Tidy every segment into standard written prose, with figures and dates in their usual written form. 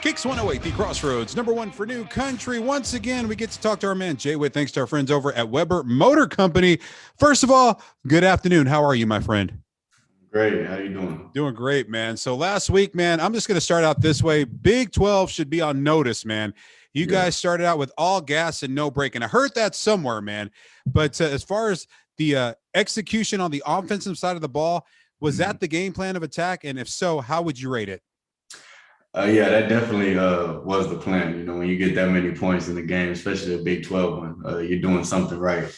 KIXS 108, the Crossroads, #1 for new country. Once again, we get to talk to our man, Jay Witt, thanks to our friends over at Weber Motor Company. First of all, good afternoon. How are you, my friend? Great. How you doing? Doing great, man. So last week, man, I'm just going to start out this way. Big 12 should be on notice, man. You guys started out with all gas and no brake, and I heard that somewhere, man. But as far as the execution on the offensive side of the ball, was that the game plan of attack? And if so, how would you rate it? Yeah, that definitely was the plan. You know, when you get that many points in the game, especially a Big 12 one, you're doing something right.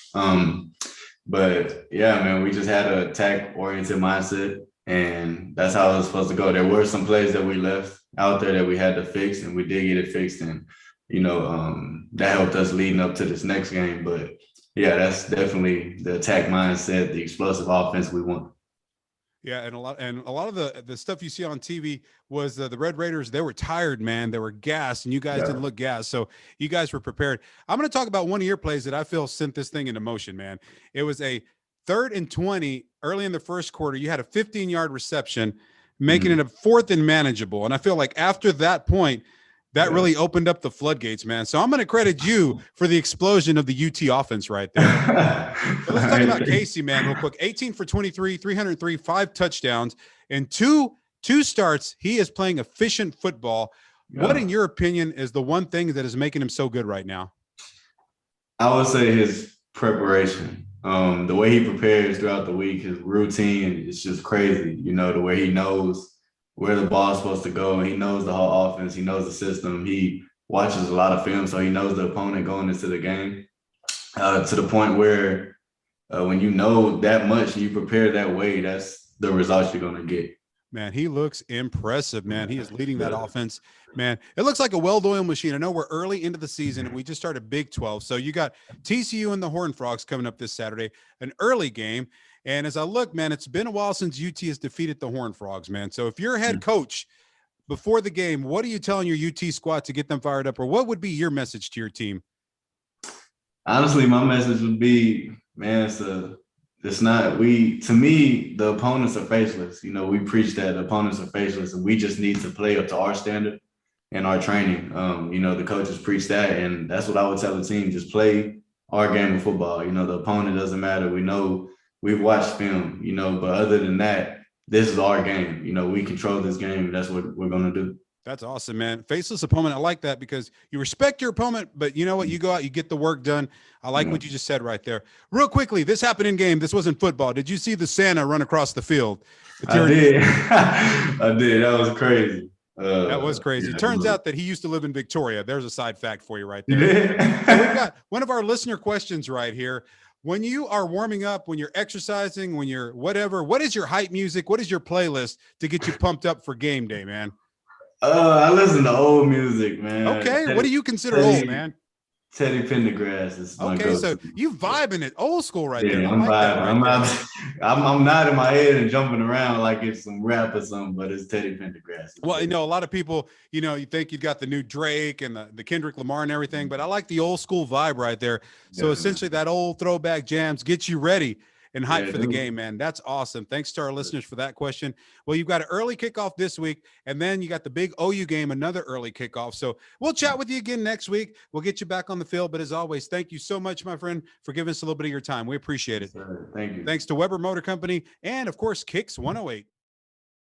But yeah, man, we just had an attack-oriented mindset, and that's how it was supposed to go. There were some plays that we left out there that we had to fix, and we did get it fixed, and you know, that helped us leading up to this next game. But yeah, that's definitely the attack mindset, the explosive offense we want. Yeah, and a lot of the stuff you see on TV was the Red Raiders. They were tired, man. They were gassed, and you guys didn't look gassed. So you guys were prepared. I'm going to talk about one of your plays that I feel sent this thing into motion, man. It was a 3rd and 20 early in the first quarter. You had a 15-yard reception, making it a 4th and manageable. And I feel like after that point, that really opened up the floodgates, man. So I'm going to credit you for the explosion of the UT offense right there. So let's talk about Casey, man, real quick. 18 for 23, 303, 5 touchdowns, and two starts. He is playing efficient football. What, in your opinion, is the one thing that is making him so good right now? I would say his preparation. The way he prepares throughout the week, his routine is just crazy. You know, the way he knows where the ball's supposed to go. He knows the whole offense. He knows the system. He watches a lot of film, so he knows the opponent going into the game to the point where when you know that much and you prepare that way, that's the results you're going to get. Man, he looks impressive, man. He is leading that offense, man. It looks like a well-oiled machine. I know we're early into the season, and we just started Big 12. So you got TCU and the Horned Frogs coming up this Saturday, an early game. And as I look, man, it's been a while since UT has defeated the Horned Frogs, man. So if you're a head coach before the game, what are you telling your UT squad to get them fired up? Or what would be your message to your team? Honestly, my message would be, man, to me, the opponents are faceless. You know, we preach that opponents are faceless, and we just need to play up to our standard and our training. You know, the coaches preach that, and that's what I would tell the team. Just play our game of football. You know, the opponent doesn't matter. We know we've watched film, you know, but other than that, this is our game. You know, we control this game. That's what we're going to do. That's awesome, man. Faceless opponent. I like that because you respect your opponent, but you know what? You go out, you get the work done. I like what you just said right there. Real quickly, this happened in game. This wasn't football. Did you see the Santa run across the field? I did. I did. That was crazy. That was crazy. It turns out that he used to live in Victoria. There's a side fact for you right there. So we've got one of our listener questions right here. When you are warming up, when you're exercising, when you're whatever, what is your hype music? What is your playlist to get you pumped up for game day, man? I listen to old music, man. Okay, what do you consider old, man? Teddy Pendergrass is my okay, so you vibing it old school right there. I'm vibing. I'm nodding my head and jumping around like it's some rap or something, but it's Teddy Pendergrass. Well, you know, a lot of people, you know, you think you got the new Drake and the Kendrick Lamar and everything, but I like the old school vibe right there. So essentially that old throwback jams get you ready and hype for the game, man. That's awesome. Thanks to our listeners for that question. Well, you've got an early kickoff this week, and then you got the big OU game, another early kickoff. So we'll chat with you again next week. We'll get you back on the field. But as always, thank you so much, my friend, for giving us a little bit of your time. We appreciate it. Thank you. Thanks to Weber Motor Company and, of course, KIXS 108.